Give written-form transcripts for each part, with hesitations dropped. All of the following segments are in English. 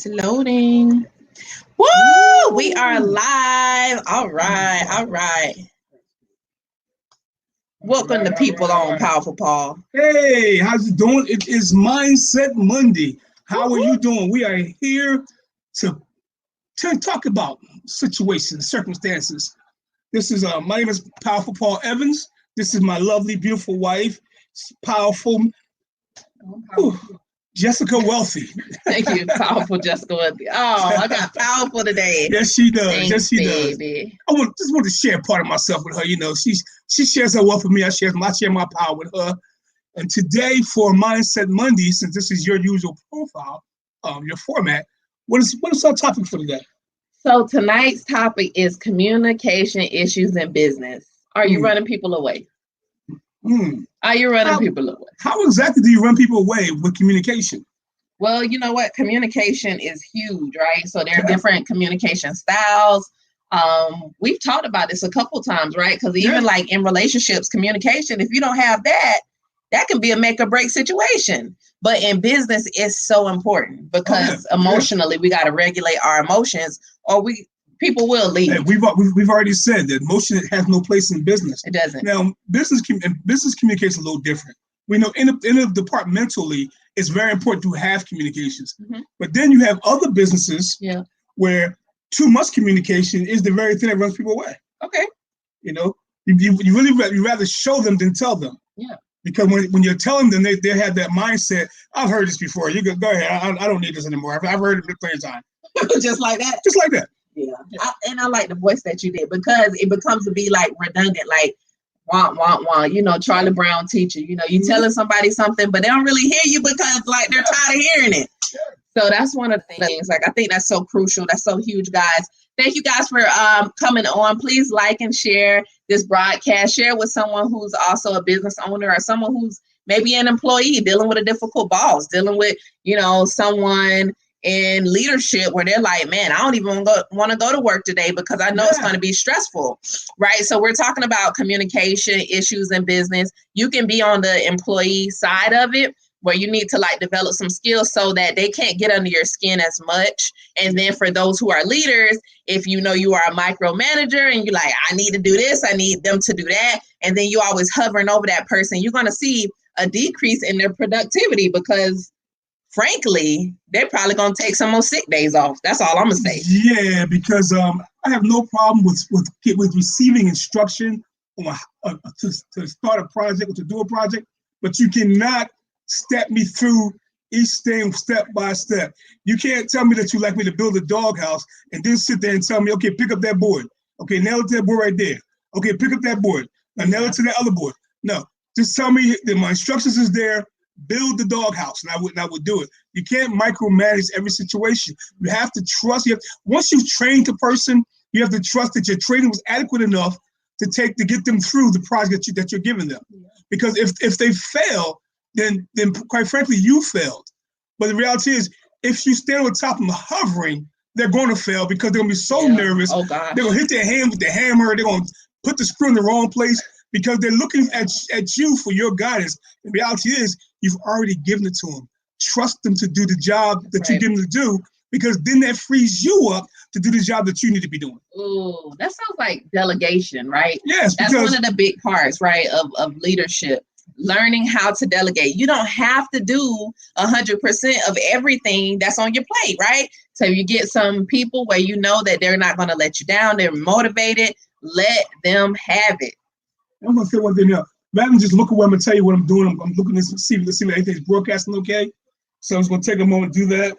It's loading. Woo! We are live. All right. All right. Welcome to people on Powerful Paul. Hey, how's it doing? It is Mindset Monday. How are you doing? We are here to talk about situations, circumstances. This is my name is Powerful Paul Evans. This is my lovely, beautiful wife, powerful, Jessica Wealthy. Thank you, powerful Jessica Wealthy. Oh, I got powerful today. Yes, she does. Thanks, yes, she baby. does. I just want to share part of myself with her. You know, she shares her wealth with me. I share my power with her. And today for Mindset Monday, since this is your usual profile, your format, what is our topic for today? So tonight's topic is communication issues in business. Are you running people away? Are you running people away? How exactly do you run people away with communication? Well, you know what? Communication is huge, right? So there are different communication styles. We've talked about this a couple times, right? Because even like in relationships, communication, if you don't have that, that can be a make or break situation. But in business, it's so important because emotionally, we got to regulate our emotions, or people will leave. Hey, we've already said that emotion has no place in business. It doesn't. Now, business communication is a little different. We know in a departmentally, it's very important to have communications. But then you have other businesses where too much communication is the very thing that runs people away. Okay. You know, you really rather show them than tell them. Yeah. Because when you're telling them, they have that mindset. I've heard this before. You go ahead. I don't need this anymore. I've heard it plenty of times. Just like that. Just like that. Yeah. I like the voice that you did because it becomes to be like redundant, like wah, wah, wah. You know, Charlie Brown teacher. You know, you telling somebody something, but they don't really hear you because like they're tired of hearing it. So that's one of the things. Like I think that's so crucial. That's so huge, guys. Thank you guys for coming on. Please like and share this broadcast. Share with someone who's also a business owner or someone who's maybe an employee dealing with a difficult boss, dealing with, you know, someone in leadership where they're like, man, I don't even want to go to work today because I know it's going to be stressful, right? So we're talking about communication issues in business. You can be on the employee side of it, where you need to like develop some skills so that they can't get under your skin as much. And then for those who are leaders, if you know you are a micromanager and you're like, I need to do this, I need them to do that, and then you always hovering over that person, you're going to see a decrease in their productivity because frankly, they're probably going to take some more sick days off. That's all I'm going to say. Yeah, because I have no problem with receiving instruction on to start a project or to do a project, but you cannot step me through each thing step by step. You can't tell me that you like me to build a doghouse and then sit there and tell me, okay, pick up that board. Okay, nail it to that board right there. Okay, pick up that board. Now nail it to that other board. No, just tell me that my instructions is there. Build the doghouse, and I would do it. You can't micromanage every situation. You have to trust. Once you've trained the person, you have to trust that your training was adequate enough to get them through the project that you're giving them. Because if they fail, then quite frankly, you failed. But the reality is, if you stand on top of them hovering, they're going to fail because they're going to be so nervous. Oh, gosh. They're going to hit their hand with the hammer. They're going to put the screw in the wrong place because they're looking at you for your guidance. The reality is, you've already given it to them. Trust them to do the job that you give them to do, because then that frees you up to do the job that you need to be doing. Ooh, that sounds like delegation, right? Yes. That's one of the big parts, right, of leadership. Learning how to delegate. You don't have to do 100% of everything that's on your plate, right? So you get some people where you know that they're not going to let you down. They're motivated. Let them have it. I'm going to say one thing now. Rather than just look away, I'm going to tell you what I'm doing. I'm looking to see if everything's broadcasting okay. So I'm just going to take a moment to do that.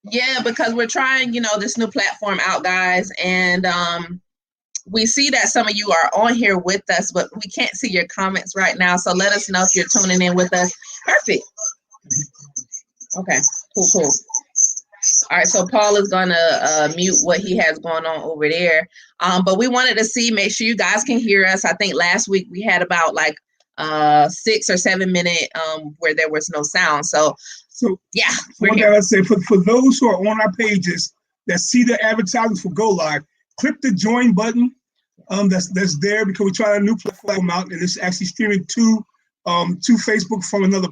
Yeah, because we're trying, this new platform out, guys. And we see that some of you are on here with us, but we can't see your comments right now. So let us know if you're tuning in with us. Perfect. Okay, cool. All right, so Paul is going to mute what he has going on over there. But we wanted to make sure you guys can hear us. I think last week we had about 6 or 7 minute where there was no sound. So yeah. One thing I say for those who are on our pages that see the advertisements for Go Live, click the join button. That's there because we're trying a new platform out, and it's actually streaming to Facebook from another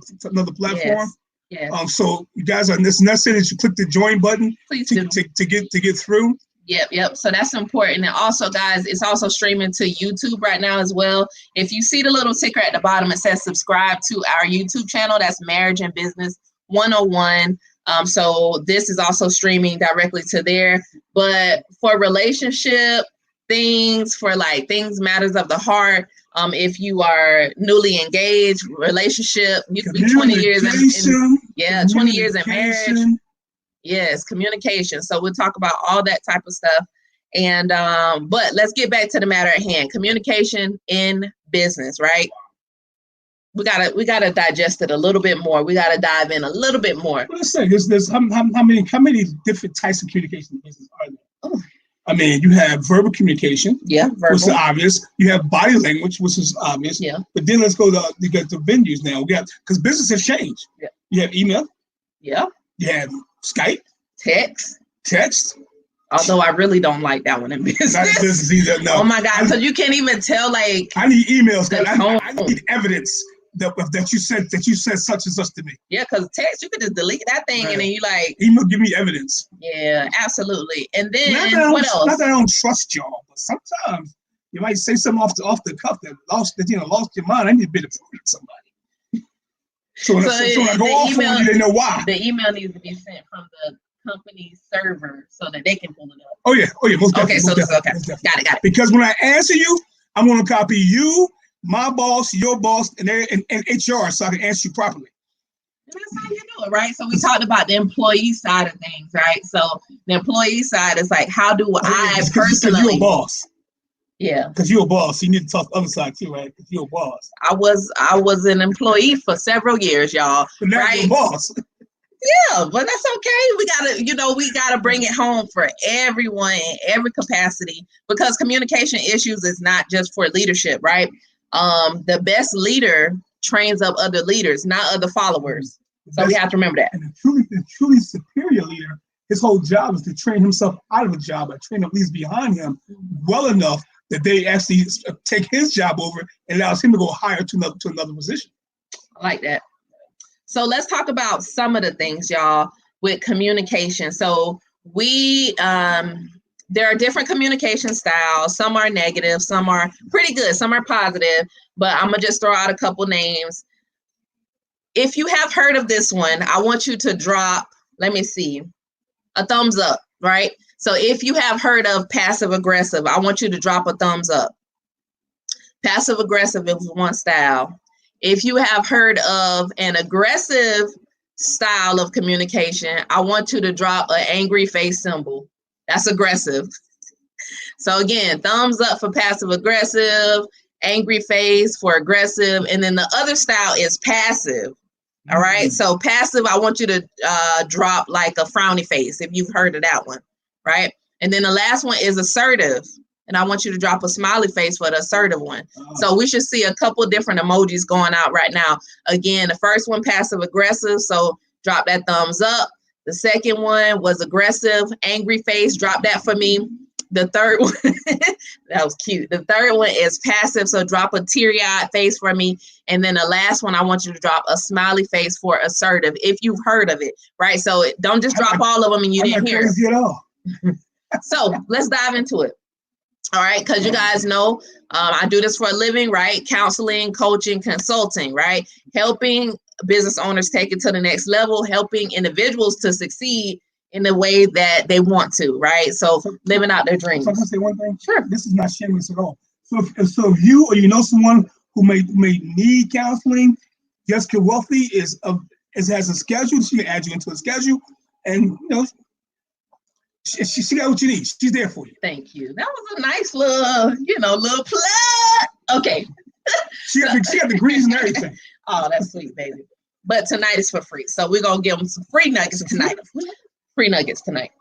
platform. Yeah. So you guys are it's necessary that you click the join button Please do. to get through. Yep. So that's important. And also, guys, it's also streaming to YouTube right now as well. If you see the little ticker at the bottom, it says subscribe to our YouTube channel. That's Marriage and Business 101. So this is also streaming directly to there. But for relationship things, for like things, matters of the heart, if you are newly engaged, relationship, you could be 20 years in 20 years in marriage. Yes, communication. So we'll talk about all that type of stuff. And but let's get back to the matter at hand. Communication in business, right? We gotta digest it a little bit more. We gotta dive in a little bit more. Let's say there's how many different types of communication in business are there? Oh. I mean, you have verbal communication, verbal, which is obvious. You have body language, which is obvious. Yeah. But then let's go to venues now. We got because business has changed. Yeah. You have email. Yeah. You have Skype. Text. Although I really don't like that one in business. Not business either. No. Oh my God! So you can't even tell. Like, I need emails. I need evidence that you said such and such to me. Yeah, because text you could just delete that thing and then you like email. Give me evidence. Yeah, absolutely. And then what else? Not that I don't trust y'all, but sometimes you might say something off the cuff that lost your mind. I need a bit of proof from somebody. So when I go off on you, they know why. The email needs to be sent from the company server so that they can pull it up. Oh yeah, most definitely. Okay, so got it. Because when I answer you, I'm going to copy you, my boss, your boss, and HR, so I can answer you properly. And that's how you do it, right? So we talked about the employee side of things, right? So the employee side is like, how do I personally? Because you're a boss. Yeah. Because you're a boss, so you need to talk the other side too, right? Because you're a boss. I was an employee for several years, y'all. But now right? you're a boss. Yeah, but that's okay. We gotta bring it home for everyone in every capacity, because communication issues is not just for leadership, right? The best leader trains up other leaders, not other followers. So we have to remember that. And the truly superior leader, his whole job is to train himself out of a job, or train at least behind him well enough that they actually take his job over and allows him to go higher to another position. I like that. So let's talk about some of the things, y'all, with communication. So there are different communication styles. Some are negative, some are pretty good, some are positive, but I'm gonna just throw out a couple names. If you have heard of this one, I want you to drop, let me see, a thumbs up, right? So if you have heard of passive aggressive, I want you to drop a thumbs up. Passive aggressive is one style. If you have heard of an aggressive style of communication, I want you to drop an angry face symbol. That's aggressive. So again, thumbs up for passive aggressive, angry face for aggressive, and then the other style is passive. All right. So passive, I want you to drop like a frowny face if you've heard of that one, right? And then the last one is assertive. And I want you to drop a smiley face for the assertive one. So we should see a couple different emojis going out right now. Again, the first one, passive aggressive. So drop that thumbs up. The second one was aggressive, angry face. Drop that for me. The third one, that was cute. The third one is passive. So drop a teary-eyed face for me. And then the last one, I want you to drop a smiley face for assertive, if you've heard of it, right? So don't just drop all of them and you didn't hear it. At all. So let's dive into it. All right, because you guys know I do this for a living, right? Counseling, coaching, consulting, right? Helping business owners take it to the next level, helping individuals to succeed in the way that they want to, right? So living out their dreams. So I can say one thing? Sure. This is not shameless at all. So if you or you know someone who may need counseling, Jessica Wealthy has a schedule. She can add you into a schedule, and she got what you need. She's there for you. Thank you. That was a nice little plug. Okay. She got the degrees and everything. Oh, that's sweet, baby. But tonight is for free. So we're going to give them some free nuggets tonight. Free nuggets tonight.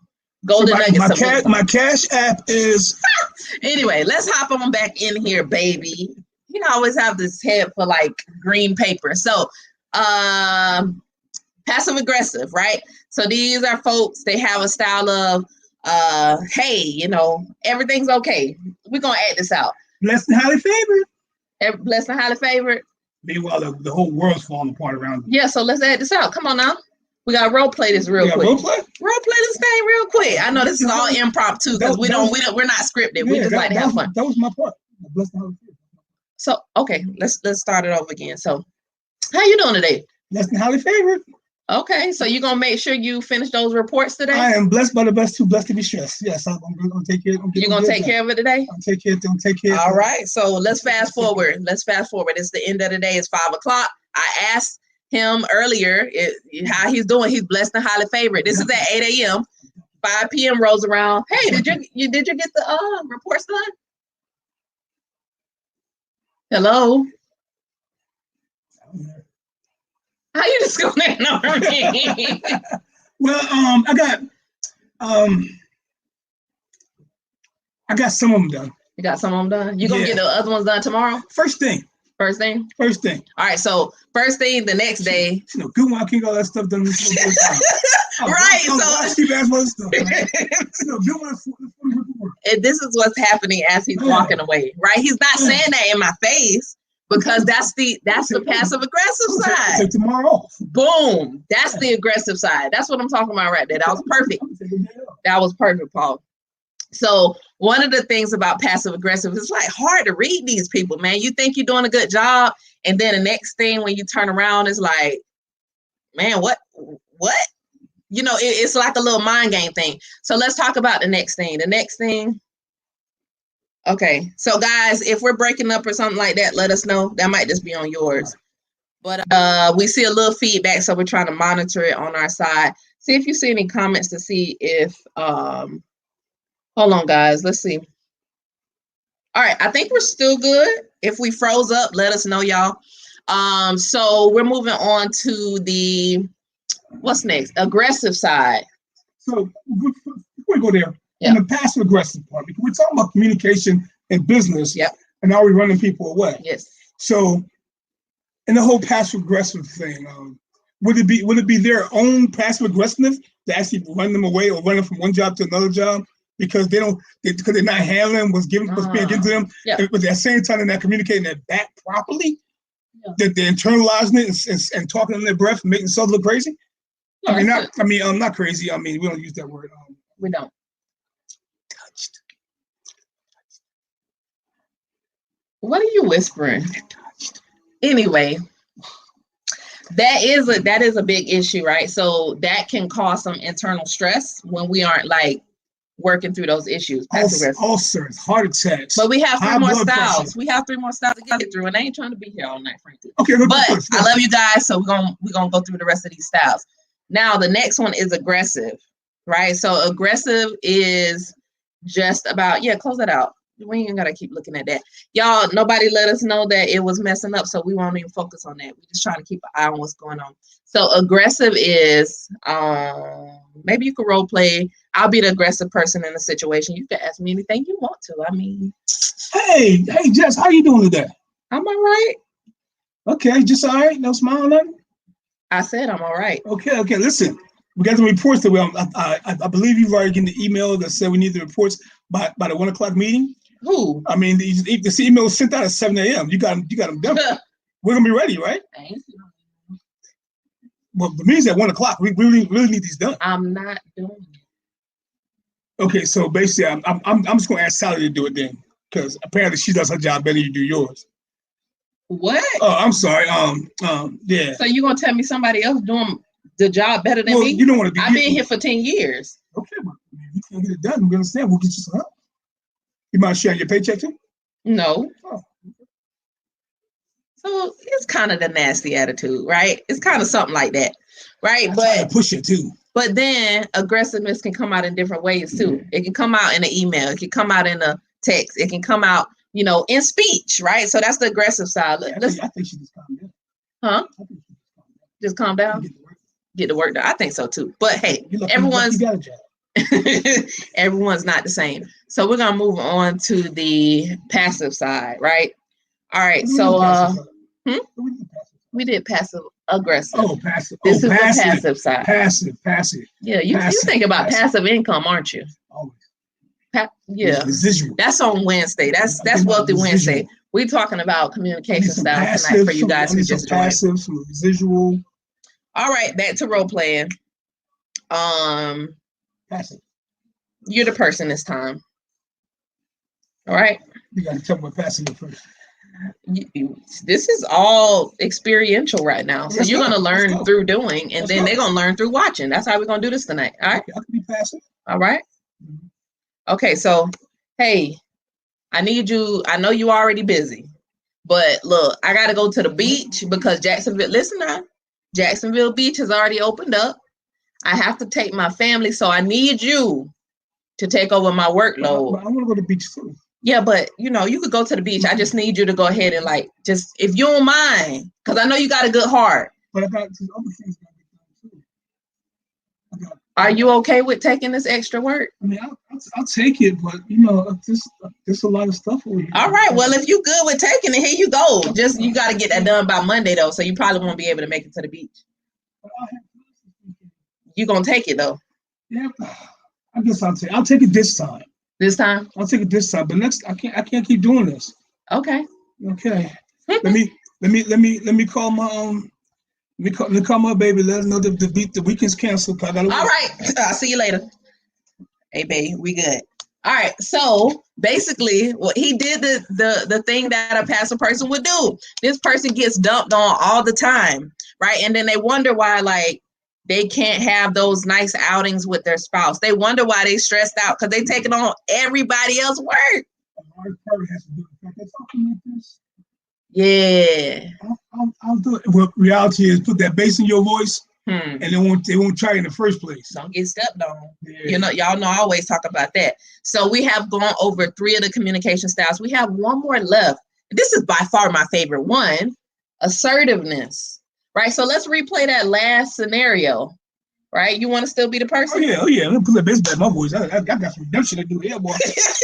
Golden nuggets. My Cash App is... Anyway, let's hop on back in here, baby. You know, I always have this head for like green paper. So, passive aggressive, right? So these are folks, they have a style of, hey, everything's okay. We're going to add this out. Blessed and highly favored. Blessed and highly favored. Meanwhile, the whole world's falling apart around them. Yeah, so let's add this out. Come on now. We got role play this real quick. Role play? Role play this thing real quick. I know this is all impromptu because we're not scripted. We just like to have fun. That was my part. So okay, let's start it over again. So how you doing today? Blessed and highly favored. Okay, so you're gonna make sure you finish those reports today? I am blessed by the best, too blessed to be stressed. Yes, I'm gonna take care. You're gonna take care of it today? I'll take care. Take care. All right. So let's fast forward. It's the end of the day. It's 5 o'clock. I asked him earlier how he's doing. He's blessed and highly favored. This is at 8 a.m. 5 p.m. rolls around. Hey, did you get the reports done? Hello. How you just gonna ignore me? Well, I got some of them done. You got some of them done? You gonna get the other ones done tomorrow? First thing. First thing? First thing. All right, so first thing the next day. You know, good one, I can get all that stuff done. Right, so keep asking other stuff. Good one. And this is what's happening as he's walking away, right? He's not saying that in my face because that's the passive aggressive side. Take tomorrow off. Boom. That's the aggressive side. That's what I'm talking about right there. That was perfect. That was perfect, Paul. So one of the things about passive aggressive, it's like hard to read these people, man. You think you're doing a good job, and then the next thing when you turn around is like, man, what? You know, it's like a little mind game thing. So let's talk about the next thing. The next thing. Okay, so guys, if we're breaking up or something like that, let us know. That might just be on yours. But we see a little feedback, so we're trying to monitor it on our side. See if you see any comments to see if hold on, guys. Let's see. All right, I think we're still good. If we froze up, let us know, y'all. So we're moving on to the what's next? Aggressive side. So before we go there, in the passive aggressive part, because we're talking about communication and business, and are we running people away? Yes. So in the whole passive aggressive thing, would it be their own passive aggressiveness to actually run them away or run them from one job to another job because they're not handling what's being given to them, but at the same time they're not communicating that back properly, that they're internalizing it and talking in their breath and making themselves look crazy? Yeah, not crazy. I mean, we don't use that word. We don't. Touched. What are you whispering? Anyway, that is a big issue, right? So that can cause some internal stress when we aren't like working through those issues. Ulcers, heart attacks. But we have 3 more styles. Pressure. We have 3 more styles to get through, and I ain't trying to be here all night, frankly. Okay, but I love you guys, so we're gonna go through the rest of these styles. Now the next one is aggressive, right? So aggressive is just about close that out. We ain't gotta keep looking at that. Y'all, nobody let us know that it was messing up, so we won't even focus on that. We're just trying to keep an eye on what's going on. So aggressive is maybe you could role play. I'll be the aggressive person in the situation. You can ask me anything you want to. I mean, hey, Jess, how you doing today? I'm all right. Okay, just all right. No smile, nothing. I said I'm all right. Okay. Listen, we got the reports that I believe you've already gotten the email that said we need the reports by the 1 o'clock meeting. Who? I mean, this email was sent out at 7 a.m. You got them done. We're gonna be ready, right? Well, the meeting's at 1 o'clock. We really need these done. I'm not doing it. Okay, so basically, I'm just gonna ask Sally to do it then, because apparently she does her job better than you do yours. What? Oh, I'm sorry. Yeah. So you gonna tell me somebody else doing the job better than me? You don't want to be. I've been here for 10 years. Okay, but you can't get it done. We understand. We'll get you some help. You mind sharing your paycheck too? No. Oh. So it's kind of the nasty attitude, right? It's kind of something like that, right? But push it too. But then aggressiveness can come out in different ways too. Mm-hmm. It can come out in an email. It can come out in a text. It can come out, in speech, right? So that's the aggressive side. I think she just calmed down. Huh? Just calm down. Get the work done. I think so too. But hey, everyone's got a job. Everyone's not the same. So we're gonna move on to the passive side, right? All right. So we did passive aggressive. Oh, passive. This is passive. The passive side. Passive. Yeah, you think about passive income, aren't you? Always. Yeah. Residual. That's on Wednesday. That's Wealthy Wednesday. We talking about I communication need some styles tonight passive, for you guys I who need some just joined. passive, some visual. All right, back to role playing. Passive. You're the person this time. All right. You got to tell me what passive is first. This is all experiential right now. So Let's you're go. going to Let's learn go. through doing, and Let's then go. they're going to learn through watching. That's how we're going to do this tonight. All right. I can be passive. All right. Mhm. Okay. So, hey, I need you. I know you already busy, but look, I got to go to the beach because Jacksonville, listen now, Jacksonville Beach has already opened up. I have to take my family. So I need you to take over my workload. But I want to go to the beach too. Yeah, but you know, you could go to the beach. I just need you to go ahead and like, just if you don't mind, because I know you got a good heart. But I got some other things got to get done too. Are you okay with taking this extra work? I mean, I'll take it, but you know, there's a lot of stuff over here. All right. Well, if you good with taking it, here you go. Just you got to get that done by Monday though, so you probably won't be able to make it to the beach. You gonna take it though? Yeah, I guess I'll take it this time. This time? I'll take it this time. But next, I can't keep doing this. Okay. Okay. let me call my Let me call my baby. Let her know the weekend's canceled. All right. I'll see you later. Hey, babe, we good. All right. So basically, what he did the thing that a passive person would do. This person gets dumped on all the time, right? And then they wonder why, like, they can't have those nice outings with their spouse. They wonder why they stressed out because they taking on everybody else's work. Yeah. I'll do it. Well, reality is put that bass in your voice, and they won't try in the first place. Don't get stepped on. Yeah. You know, y'all know I always talk about that. So we have gone over 3 of the communication styles. We have one more left. This is by far my favorite one, assertiveness. Right? So let's replay that last scenario. Right? You want to still be the person? Oh yeah. Let me put that bass back in my voice. I got some redemption to do here, boy. That's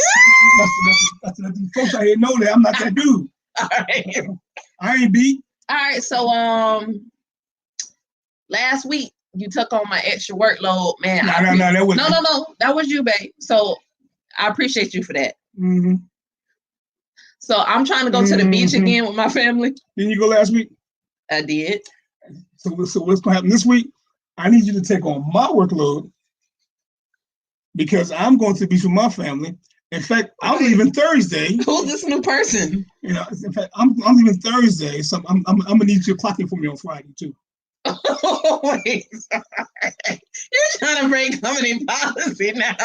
the folks out here know that I'm not that dude. All right. I ain't beat. All right. So last week you took on my extra workload, man. No. That was you, babe. So I appreciate you for that. Mm-hmm. So I'm trying to go to the beach again with my family. Didn't you go last week? I did. So what's gonna happen this week? I need you to take on my workload because I'm going to the beach with my family. In fact, I'm leaving Thursday. Who's this new person? You know, in fact, I'm leaving Thursday, so I'm gonna need you to clock in for me on Friday too. Oh wait, you're trying to break company policy now.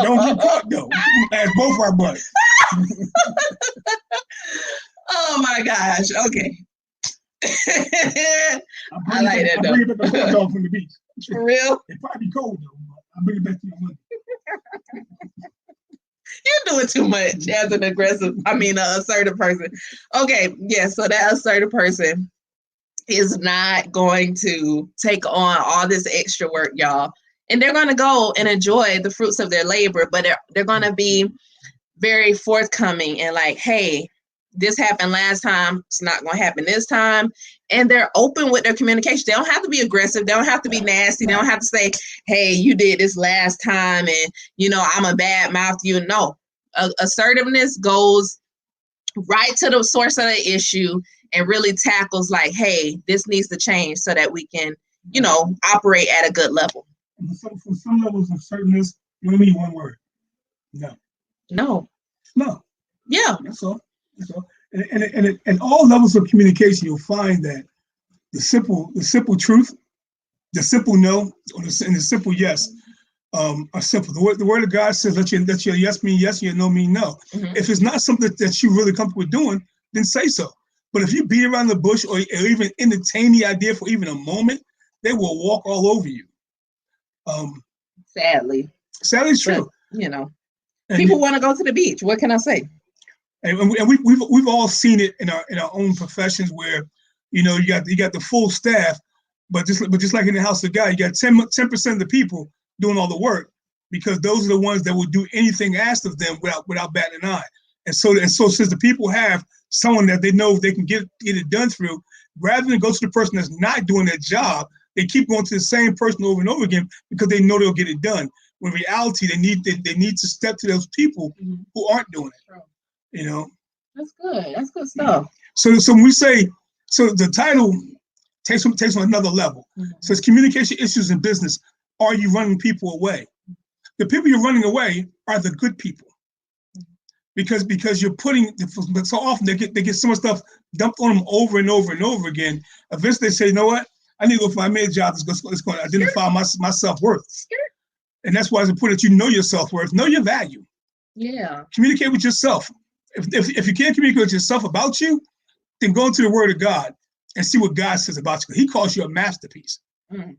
Don't get caught though. Ask both our butts. Oh my gosh. Okay. I like that though. I bring it back the dog from the beach. For real? It probably be cold though, but I'll bring it back to you Monday. You're doing too much as an assertive person. Okay, yeah, so that assertive person is not going to take on all this extra work, y'all. And they're going to go and enjoy the fruits of their labor, but they're going to be very forthcoming and like, hey, this happened last time. It's not going to happen this time. And they're open with their communication. They don't have to be aggressive. They don't have to be nasty. They don't have to say, hey, you did this last time and, you know, I'm a bad mouth to you. No. Assertiveness goes right to the source of the issue and really tackles like, hey, this needs to change so that we can, you know, operate at a good level. For some levels of assertiveness, you only need one word. No. Yeah. That's all. And all levels of communication, you'll find that the simple truth, the simple no, and the simple yes are simple. The word of God says, let your yes mean yes, your no mean no. Mm-hmm. If it's not something that you really comfortable with doing, then say so. But if you beat around the bush or even entertain the idea for even a moment, they will walk all over you. Sadly, it's true. But, you know, people want to go to the beach. What can I say? And we've all seen it in our own professions where, you know, you got the full staff, but just like in the house of God, you got 10% of the people doing all the work because those are the ones that will do anything asked of them without batting an eye. And so since the people have someone that they know they can get it done through, rather than go to the person that's not doing their job, they keep going to the same person over and over again because they know they'll get it done. When in reality, they need to step to those people who aren't doing it. You know. That's good. That's good stuff. So when we say, so the title takes on another level. Mm-hmm. So it's communication issues in business. Are you running people away? The people you're running away are the good people. Because you're putting, so often they get so much stuff dumped on them over and over and over again. Eventually they say, you know what? I need to go find me a job that's going to identify my self-worth. And that's why it's important that you know your self-worth, know your value. Yeah. Communicate with yourself. If you can't communicate with yourself about you, then go into the Word of God and see what God says about you. He calls you a masterpiece. Mm.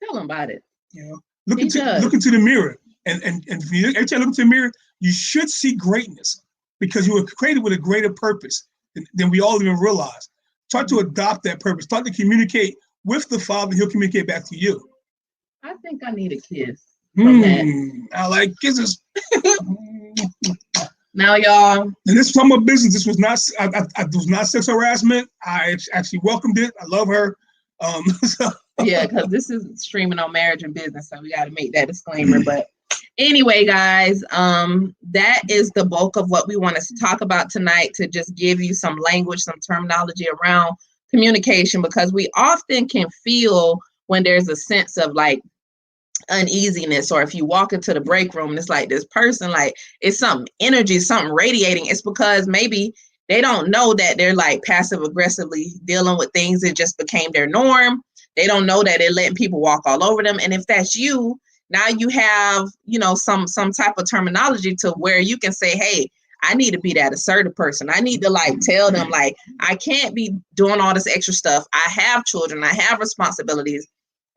Tell him about it. You know, look into the mirror. And if you every time you look into the mirror, you should see greatness because you were created with a greater purpose than we all even realize. Try to adopt that purpose. Start to communicate with the Father. He'll communicate back to you. I think I need a kiss. I like kisses. Now, y'all. And this is from my business. This was not. I was not sex harassment. I actually welcomed it. I love her. Yeah, because this is streaming on Marriage and Business, so we got to make that disclaimer. But anyway, guys, that is the bulk of what we wanted to talk about tonight, to just give you some language, some terminology around communication, because we often can feel when there's a sense of like uneasiness, or if you walk into the break room and it's like this person, like it's something energy, something radiating. It's because maybe they don't know that they're like passive aggressively dealing with things that just became their norm. They don't know that they're letting people walk all over them. And if that's you, now you have, you know, some type of terminology to where you can say, hey, I need to be that assertive person. I need to like tell them, like, I can't be doing all this extra stuff. I have children. I have responsibilities.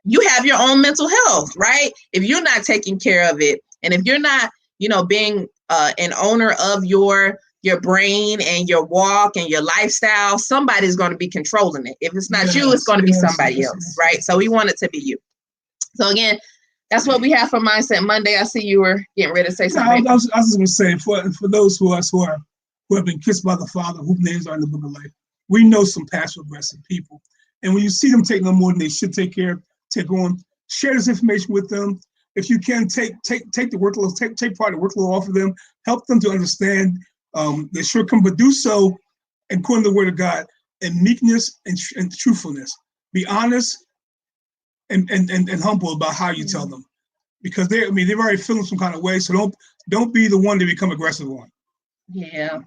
You have your own mental health, right? If you're not taking care of it, and if you're not, you know, being an owner of your brain and your walk and your lifestyle, somebody's going to be controlling it. If it's not you, it's going to be somebody else, right? So we want it to be you. So again, that's what we have for Mindset Monday. I see you were getting ready to say something. I was just going to say, for those who have been kissed by the Father, whose names are in the book of life, we know some passive aggressive people. And when you see them take no more than they should take on, share this information with them. If you can, take the workload, take part of the workload off of them, help them to understand their shortcomings, but do so according to the Word of God, in meekness and truthfulness. Be honest and humble about how you tell them, because they're already feeling some kind of way. So don't be the one to become aggressive on. Yeah,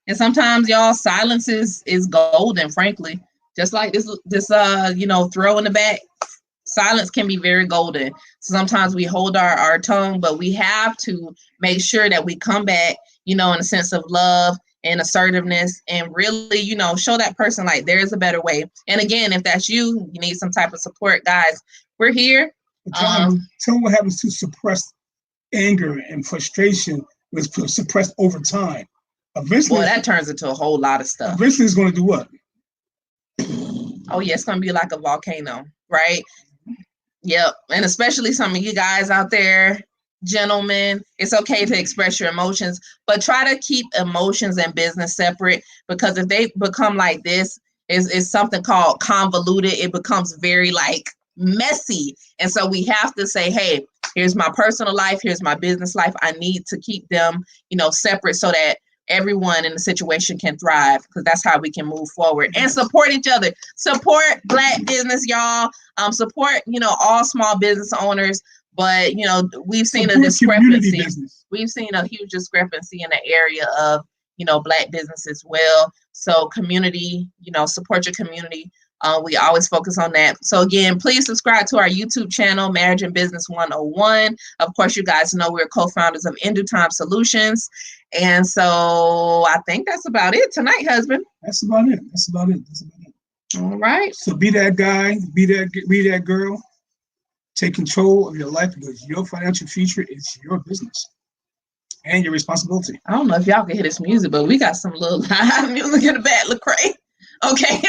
and sometimes y'all, silence is golden. Frankly, just like this you know, throw in the back. Silence can be very golden. So sometimes we hold our tongue, but we have to make sure that we come back, you know, in a sense of love and assertiveness, and really, you know, show that person like there is a better way. And again, if that's you need some type of support, guys, we're here. Tell them what happens to suppressed anger and frustration was suppressed over time. Eventually, that turns into a whole lot of stuff. Eventually, it's going to do what? Oh yeah, it's going to be like a volcano, right? Yep. And especially some of you guys out there, gentlemen, it's okay to express your emotions, but try to keep emotions and business separate, because if they become like this, is something called convoluted. It becomes very like messy. And so we have to say, hey, here's my personal life, here's my business life. I need to keep them, you know, separate so that everyone in the situation can thrive, because that's how we can move forward and support each other. Support Black business, y'all. Support, you know, all small business owners. But, you know, we've seen a discrepancy. We've seen a huge discrepancy in the area of, you know, Black business as well. So community, you know, support your community. We always focus on that. So again, please subscribe to our YouTube channel, Marriage and Business 101. Of course, you guys know we're co-founders of In Due Time Solutions. And so I think that's about it tonight, husband. That's about it. All right. So be that guy, be that girl. Take control of your life, because your financial future is your business and your responsibility. I don't know if y'all can hear this music, but we got some little live music in the back, Lecrae. Okay,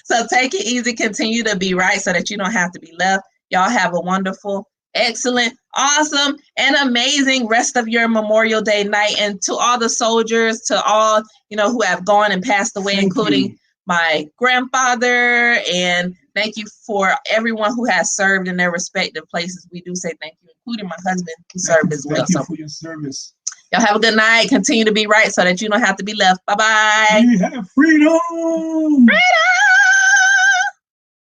so take it easy. Continue to be right so that you don't have to be left. Y'all have a wonderful, excellent, awesome, and amazing rest of your Memorial Day night. And to all the soldiers, to all, you know, who have gone and passed away, including my grandfather, and thank you for everyone who has served in their respective places. We do say thank you, including my husband who served as well. Thank you for your service. Y'all have a good night. Continue to be right so that you don't have to be left. Bye-bye. We have freedom. Freedom.